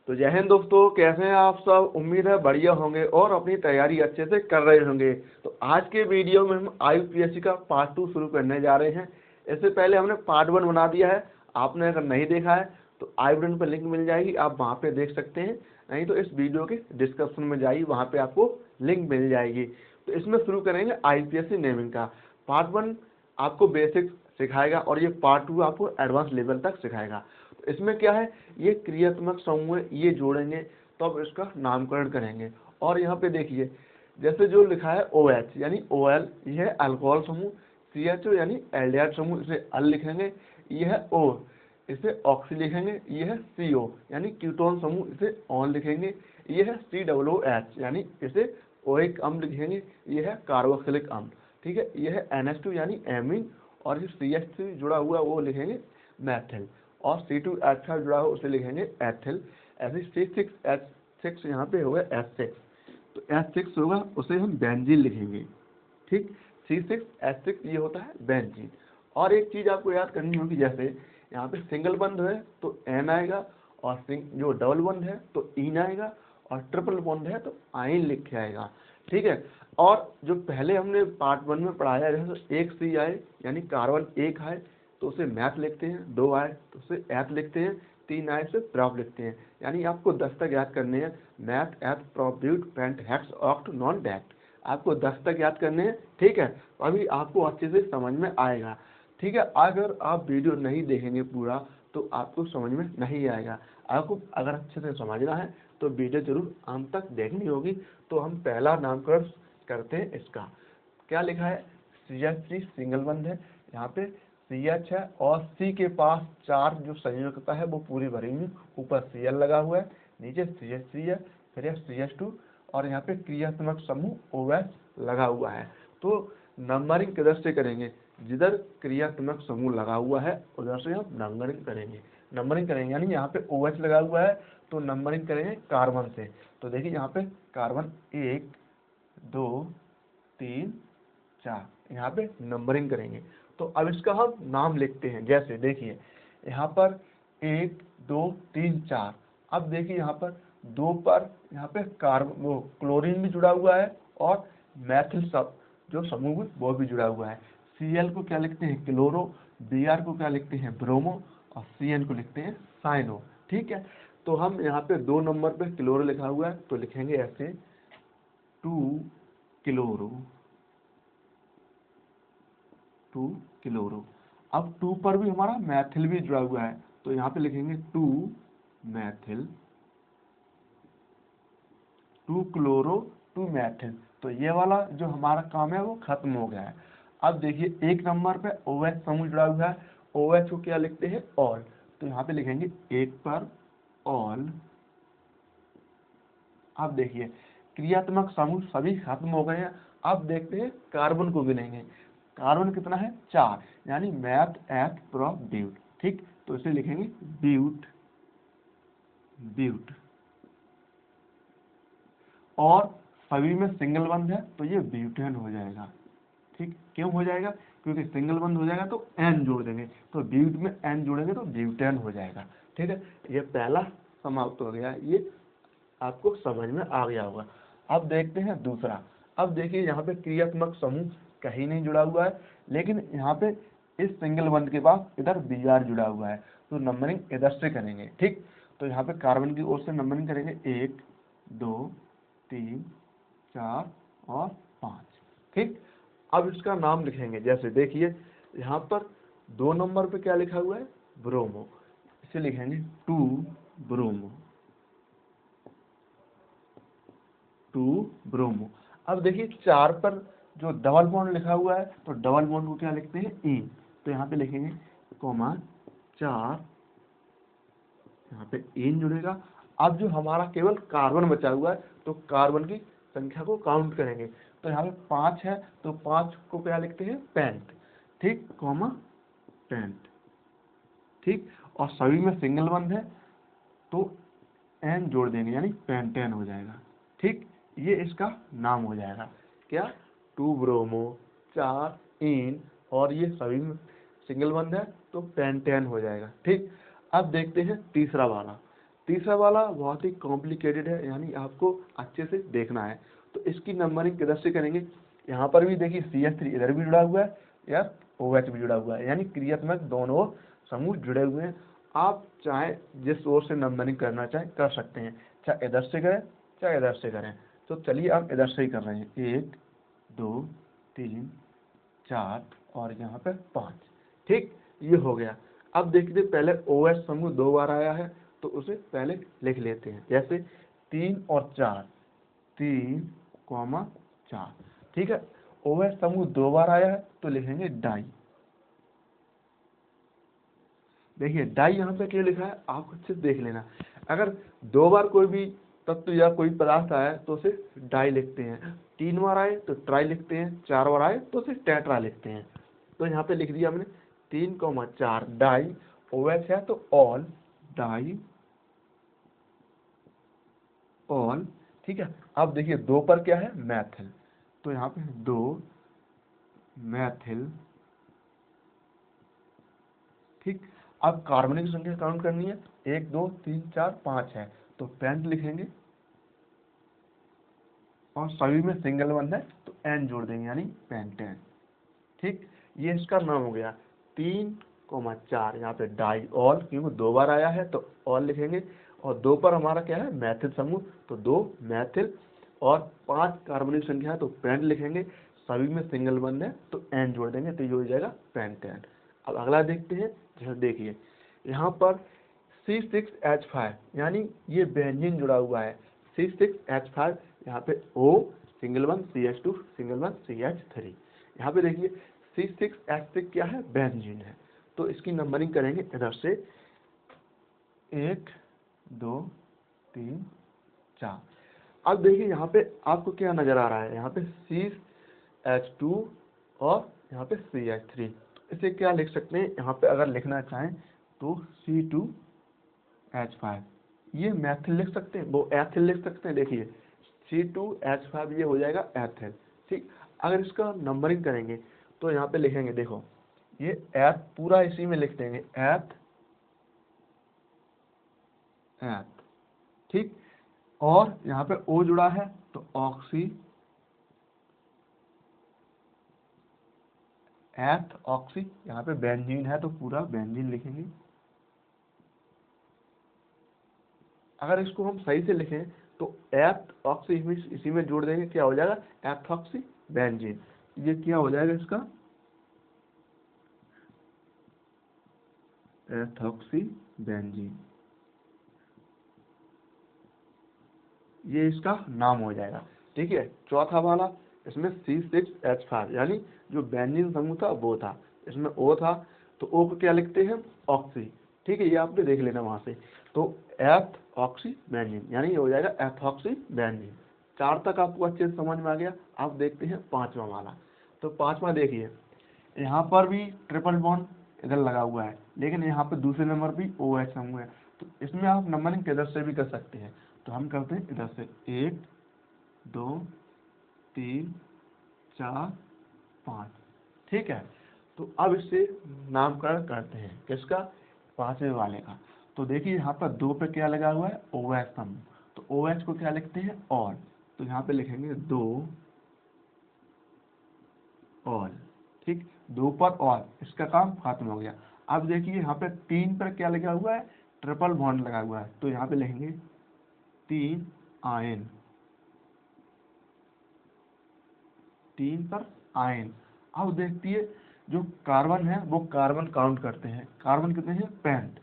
तो जय हिंद दोस्तों, कैसे हैं आप सब। उम्मीद है बढ़िया होंगे और अपनी तैयारी अच्छे से कर रहे होंगे। तो आज के वीडियो में हम IUPAC का पार्ट 2 शुरू करने जा रहे हैं। इससे पहले हमने पार्ट 1 बना दिया है। आपने अगर नहीं देखा है तो आई बटन पर लिंक मिल जाएगी, आप वहाँ पे देख सकते हैं। नहीं तो इस वीडियो के डिस्क्रिप्शन में जाइए, वहाँ पे आपको लिंक मिल जाएगी। तो इसमें शुरू करेंगे IUPAC नेमिंग का। पार्ट 1 आपको बेसिक सिखाएगा और ये पार्ट 2 आपको एडवांस लेवल तक सिखाएगा। तो इसमें क्या है, ये क्रियात्मक समूह ये जोड़ेंगे तो अब इसका नामकरण करेंगे। और यहाँ पे देखिए, जैसे जो लिखा है OH यानी OL, यह है अल्कोहल समूह। CHO यानी एल्डिहाइड समूह, इसे अल लिखेंगे। यह है O, इसे ऑक्सी लिखेंगे। यह है CO यानी कीटोन समूह, इसे ऑन लिखेंगे। यह है COOH यानी इसे ओइक अम्ल लिखेंगे। यह है कार्बोक्सिलिक अम्ल, ठीक है। यह है NH2 यानी एमीन, और जो CH3 जुड़ा हुआ वो लिखेंगे मैथिल, और C2H5 जुड़ा हो उसे लिखेंगे एथिल। ऐसे C6H6 यहाँ पे होगा H6, तो H6 होगा उसे हम बेंजीन लिखेंगे, ठीक। C6H6 ये होता है बेंजीन। और एक चीज़ आपको याद करनी होगी, जैसे यहाँ पे सिंगल बंद है तो N आएगा, और जो डबल बंद है तो इन आएगा, और ट्रिपल बंद है तो आइन लिख आएगा, ठीक है। और जो पहले हमने पार्ट 1 में पढ़ाया, जैसे एक C आए यानी कार्बन एक आए तो उसे मैथ लिखते हैं, 2 आए तो उसे एथ लिखते हैं, 3 आए से प्रॉप लिखते हैं। यानी आपको 10 तक याद करने हैं, meth, eth, prop, but, pent, hex, oct, non, dec. आपको 10 तक याद करने हैं, ठीक है। अभी आपको अच्छे से समझ में आएगा, ठीक है। अगर आप वीडियो नहीं देखेंगे पूरा तो आपको समझ में नहीं आएगा। आपको अगर अच्छे से समझना है तो वीडियो जरूर अंत तक देखनी होगी। तो हम पहला नामकरण करते हैं इसका। क्या लिखा है, CH3 सिंगल बंद है, यहाँ पे CH है, और C के पास 4 जो संयोजकता है वो पूरी भरी हुई। ऊपर Cl लगा हुआ है, नीचे CH3 है, फिर यह CH2, और यहाँ पे क्रियात्मक समूह OH लगा हुआ है। तो नंबरिंग किधर से करेंगे, जिधर क्रियात्मक समूह लगा हुआ है उधर से हम नंबरिंग करेंगे। यानी यहाँ पे OH लगा हुआ है तो नंबरिंग करेंगे कार्बन से। तो देखिए यहाँ पे कार्बन 1 2 3 4, यहाँ पे नंबरिंग करेंगे। तो अब इसका हम नाम लिखते हैं। जैसे देखिए यहाँ पर 1 2 3 4। अब देखिए यहाँ पर 2 पर यहाँ पे वो क्लोरीन भी जुड़ा हुआ है, और मैथिल सब जो समूह वो भी जुड़ा हुआ है। Cl को क्या लिखते हैं, क्लोरो। Br को क्या लिखते हैं, ब्रोमो। और Cn को लिखते हैं साइनो, ठीक है। तो हम यहाँ पे 2 नंबर पे क्लोरो लिखा हुआ है तो लिखेंगे ऐसे 2 क्लोरो, 2 क्लोरो। अब 2 पर भी हमारा मैथिल भी जुड़ा हुआ है तो यहाँ पे लिखेंगे 2 मैथिल, 2 क्लोरो, 2 मैथिल। तो ये वाला जो हमारा काम है वो खत्म हो गया है। अब देखिए 1 नंबर पे OH समूह जुड़ा हुआ है, OH को क्या लिखते हैं, ऑल। तो यहाँ पे लिखेंगे 1 पर ऑल। अब देखिए क्रियात्मक समूह सभी खत्म हो गए हैं। अब देखते हैं कार्बन को गिनेंगे। कार्बन कितना है, 4, यानी मैथ, एथ, प्रोप, ब्यूट, ठीक। तो इसे लिखेंगे ब्यूट, ब्यूट। और सभी में सिंगल बंद है तो ये ब्यूटेन हो जाएगा, ठीक। क्यों हो जाएगा, क्योंकि सिंगल बंद हो जाएगा तो N जोड़ देंगे, तो ब्यूट में N जोड़ेंगे तो ब्यूटेन हो जाएगा, ठीक है। ये पहला समाप्त हो गया, ये आपको समझ में आ गया होगा। अब देखते हैं दूसरा। अब देखिए यहाँ पे क्रियात्मक समूह कहीं नहीं जुड़ा हुआ है, लेकिन यहाँ पे इस सिंगल बंद के पास इधर Br जुड़ा हुआ है, तो नंबरिंग इधर से करेंगे, ठीक। तो यहाँ पे कार्बन की ओर से नंबरिंग करेंगे 1 2 3 4 और 5, ठीक। अब इसका नाम लिखेंगे। जैसे देखिए यहाँ पर 2 नंबर पे क्या लिखा हुआ है, ब्रोमो। इसे लिखेंगे 2 ब्रोमो, 2 ब्रोमो। अब देखिए 4 पर जो डबल बॉन्ड लिखा हुआ है तो डबल बॉन्ड को क्या लिखते हैं, ई। तो यहाँ पे लिखेंगे कोमा 4, यहाँ पे इन जुड़ेगा। अब जो हमारा केवल कार्बन बचा हुआ है तो कार्बन की संख्या को काउंट करेंगे। तो यहाँ पे 5 है तो 5 को क्या लिखते हैं, पेंट, ठीक, कोमा पेंट, ठीक। और सभी में सिंगल बंद है तो एन जोड़ देंगे यानी पेंटेन हो जाएगा, ठीक। ये इसका नाम हो जाएगा क्या, 2 ब्रोमो, 4 इन, और ये सभी में सिंगल बंद है तो पेंटेन हो जाएगा, ठीक। अब देखते हैं तीसरा वाला। तीसरा वाला बहुत ही कॉम्प्लिकेटेड है, यानी आपको अच्छे से देखना है। तो इसकी नंबरिंग किधर से करेंगे, यहाँ पर भी देखिए CH3 इधर भी जुड़ा हुआ है या OH भी जुड़ा हुआ है, यानी क्रियात्मक दोनों समूह जुड़े हुए हैं। आप चाहे जिस ओर से नंबरिंग करना चाहें कर सकते हैं, चाहे इधर से करें चाहे इधर से करें। तो चलिए हम इधर से ही कर रहे हैं, 1 2 3 4 और यहाँ पे 5। ठीक, ये हो गया। अब देखिए पहले OH समूह 2 बार आया है तो उसे पहले लिख लेते हैं, जैसे 3 और 4, 3, 4। ठीक है, OH समूह 2 बार आया है तो लिखेंगे डाई। देखिए डाई यहाँ पे क्यों लिखा है आप अच्छे से देख लेना। अगर 2 बार कोई भी तत्व या कोई पदार्थ आया तो उसे डाई लिखते हैं, 3 बार आए तो ट्राई लिखते हैं, 4 बार आए तो उसे टेट्रा लिखते हैं। तो यहाँ पे लिख दिया हमने 3, 4 डाई, OH है तो ऑल, डाई ऑल। ठीक है, अब देखिए 2 पर क्या है, मैथिल, तो यहाँ पे 2 मैथिल। ठीक, अब कार्बनिक संख्या काउंट करनी है, 1 2 3 4 5 है तो पेंट लिखेंगे, और सभी में सिंगल वन है तो एन जोड़ देंगे यानी पेंटेन। ठीक, ये इसका नाम हो गया। 3, 4 यहाँ पे डाई ऑल, क्योंकि 2 बार आया है तो ऑल लिखेंगे, और 2 पर हमारा क्या है, मैथिल समूह, तो 2 मैथिल, और 5 कार्बनिक संख्या है तो पेंट लिखेंगे, सभी में सिंगल वन है तो एन जोड़ देंगे तो ये हो जाएगा पेंटेन। अब अगला देखते हैं, जैसे देखिए यहाँ पर C6H5 यानी ये बेंजीन जुड़ा हुआ है, C6H5 यहाँ पे O single one CH2 single one CH3। यहाँ पे देखिए C6H6 क्या है, बेंजीन है, तो इसकी नंबरिंग करेंगे इधर से, 1 2 3 4। अब देखिए यहाँ पे आपको क्या नजर आ रहा है, यहाँ पे CH2 और यहाँ पे CH3, तो इसे क्या लिख सकते हैं, यहाँ पे अगर लिखना चाहें तो C2H5, ये मैथिल लिख सकते हैं, वो एथिल लिख सकते हैं। देखिए C2H5 ये हो जाएगा एथिल। ठीक, अगर इसका नंबरिंग करेंगे तो यहाँ पे लिखेंगे, देखो ये एथ पूरा इसी में लिख देंगे, एथ एथ। ठीक, और यहाँ पे O जुड़ा है तो ऑक्सी, एथ ऑक्सी, यहाँ पे बेंजीन है तो पूरा बेंजीन लिखेंगे। अगर इसको हम सही से लिखें तो एथ ऑक्सी इसी में जोड़ देंगे, क्या हो जाएगा, एथॉक्सी बेंजीन। ये क्या हो जाएगा इसका, एथॉक्सी बेंजीन, ये इसका नाम हो जाएगा। ठीक है, चौथा वाला, इसमें C6H5 यानी जो बेंजीन समूह था वो था, इसमें O था तो O को क्या लिखते हैं, ऑक्सी। ठीक है, ये आपने देख लेना वहां से, तो एथ ऑक्सी बेंजीन यानी ये हो जाएगा एथॉक्सी बेंजीन। 4 तक आपको अच्छे से समझ में आ गया। आप देखते हैं 5वां वाला। तो 5वां देखिए, यहाँ पर भी ट्रिपल बॉन्ड इधर लगा हुआ है, लेकिन यहाँ पे दूसरे नंबर भी OH समूह है, तो इसमें आप नंबरिंग किधर से भी कर सकते हैं। तो हम करते हैं इधर से, 1 2 3 4 5। ठीक है, तो अब इससे नामकरण करते हैं, किसका, 5वें वाले का। तो देखिए यहाँ पर 2 पे क्या लगा हुआ है, OH समूह, तो OH को क्या लिखते हैं, ऑल, तो यहाँ पे लिखेंगे 2 ऑल। ठीक, 2 पर ऑल, इसका काम खत्म हो गया। अब देखिए यहाँ पे 3 पर क्या लगा हुआ है, ट्रिपल बॉन्ड लगा हुआ है, तो यहाँ पे लिखेंगे 3 आयन, 3 पर आयन। अब देखिए जो कार्बन है वो कार्बन काउंट करते हैं, कार्बन कितने हैं, पेंट,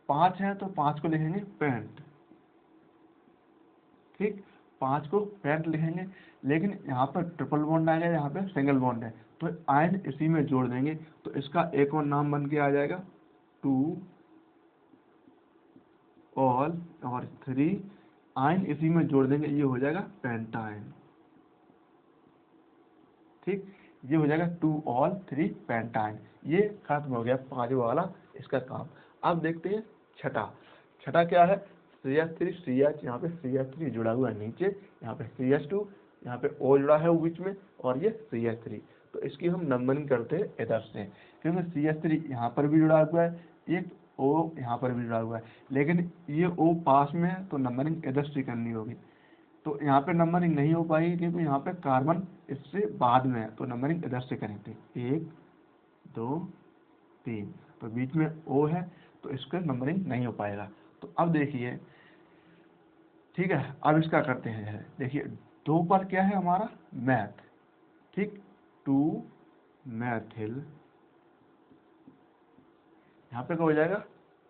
5 है तो 5 को लिखेंगे पेंट। ठीक, 5 को पेंट लिखेंगे, लेकिन यहाँ पर ट्रिपल बॉन्ड आएगा, यहाँ पे सिंगल बॉन्ड है तो आयन इसी में जोड़ देंगे, तो इसका एक और नाम बन के आ जाएगा 2 ऑल, और 3 आयन इसी में जोड़ देंगे, ये हो जाएगा पेंटायन। ठीक, ये हो जाएगा 2 ऑल 3 पेंटायन। ये खत्म हो गया 5वां वाला इसका काम। अब देखते हैं छठा क्या है, CH3 CH, यहाँ पे CH3 जुड़ा हुआ है नीचे, यहाँ पे CH2, यहाँ पे O जुड़ा है बीच में, और ये CH3। तो इसकी हम नंबरिंग करते हैं इधर से, क्योंकि CH3 यहाँ पर भी जुड़ा हुआ है, एक ओ यहाँ पर भी जुड़ा हुआ है, लेकिन ये ओ पास में है तो नंबरिंग इधर से करनी होगी। तो यहाँ पे नंबरिंग नहीं हो पाएगी क्योंकि यहाँ पे कार्बन इससे बाद में है, तो नंबरिंग इधर से करेंगे 1 2 3, तो बीच में ओ है तो इसका नंबरिंग नहीं हो पाएगा। तो अब देखिए, ठीक है, अब इसका करते हैं। देखिए 2 पर क्या है हमारा मैथ, ठीक, 2 मैथिल, यहाँ पे क्या हो जाएगा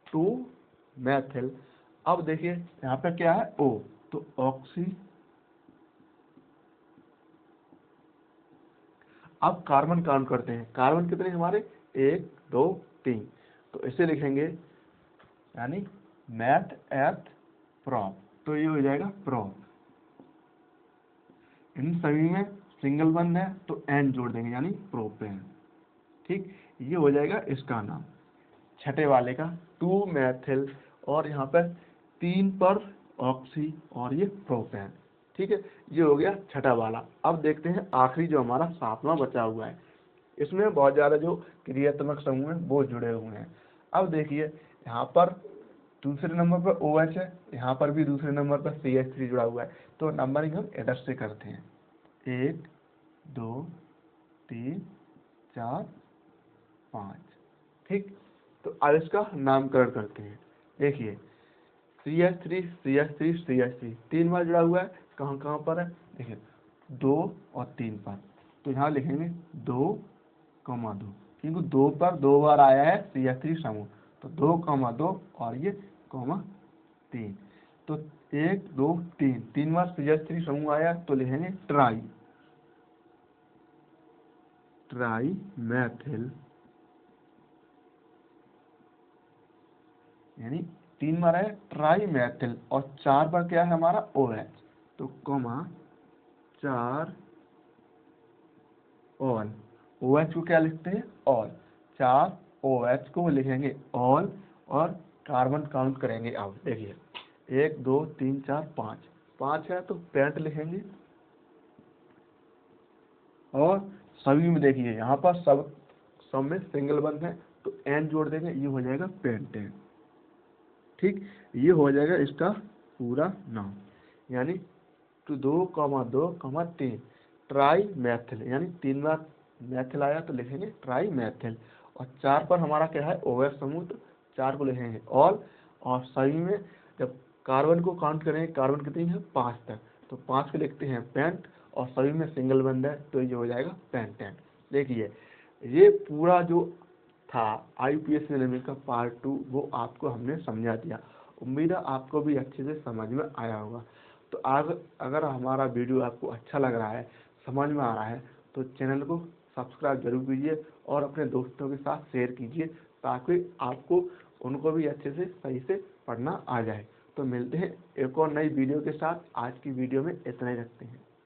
2 मैथिल। अब देखिए यहाँ पे क्या है ओ, तो ऑक्सी। अब कार्बन काउंट करते हैं, कार्बन कितने हमारे 1 2 3, तो इसे लिखेंगे यानी मैथ एथ प्रोप, तो ये हो जाएगा प्रोप। इन सभी में सिंगल बंद है तो एन जोड़ देंगे यानी प्रोपेन, ठीक, ये हो जाएगा इसका नाम। छठे वाले का 2 मैथिल, और यहाँ पर 3 पर ऑक्सी और ये प्रोपेन, ठीक है, ये हो गया छठा वाला। अब देखते हैं आखिरी जो हमारा 7वां बचा हुआ है, इसमें बहुत ज़्यादा जो क्रियात्मक समूह है वो जुड़े हुए हैं। अब देखिए यहाँ पर दूसरे नंबर पर OH है, यहाँ पर भी दूसरे नंबर पर CH3 जुड़ा हुआ है, तो नंबरिंग हम इधर से करते हैं 1 2 3 4 5, ठीक। तो अब इसका नामकरण करते हैं। देखिए CH3 CH3 CH3 3 बार जुड़ा हुआ है, कहाँ कहाँ पर है, देखिए 2 और 3 पर, तो यहाँ लिखेंगे 2 2, क्योंकि 2 पर 2 बार आया है CH3 समूह, तो 2 2 और ये 3, तो 1 2 3, 3 बार CH3 समूह आया तो लिखेंगे ट्राई, ट्राई मैथिल, यानी 3 बार है ट्राई मैथिल, और 4 पर क्या है हमारा OH, तो 4 ऑल, OH को क्या लिखते हैं ऑल, 4 OH को लिखेंगे ऑल, और कार्बन काउंट करेंगे। अब देखिए 1 2 3 4 5, 5 है तो पेंट लिखेंगे, और सभी में देखिए यहाँ पर सब में सिंगल बंद है तो एन जोड़ देंगे, ये हो जाएगा पेंटेन, ठीक, ये हो जाएगा इसका पूरा नाम। यानी तो 2 2 3 ट्राई मैथिल, यानी 3 बार मैथिल आया तो लिखेंगे ट्राई मैथिल, और 4 पर हमारा क्या है OH समूह, तो 4 को लिखेंगे ऑल, और सभी में जब कार्बन को काउंट करेंगे, कार्बन कितनी है 5 तक, तो 5 को लिखते हैं पेंट, और सभी में सिंगल बंद है तो ये हो जाएगा पेंटेन। देखिए ये पूरा जो था IUPAC एलिमेंट का पार्ट 2 वो आपको हमने समझा दिया, उम्मीद है आपको भी अच्छे से समझ में आया होगा। तो अगर हमारा वीडियो आपको अच्छा लग रहा है, समझ में आ रहा है, तो चैनल को सब्सक्राइब जरूर कीजिए और अपने दोस्तों के साथ शेयर कीजिए, ताकि आपको उनको भी अच्छे से सही से पढ़ना आ जाए। तो मिलते हैं एक और नई वीडियो के साथ, आज की वीडियो में इतना ही रखते हैं।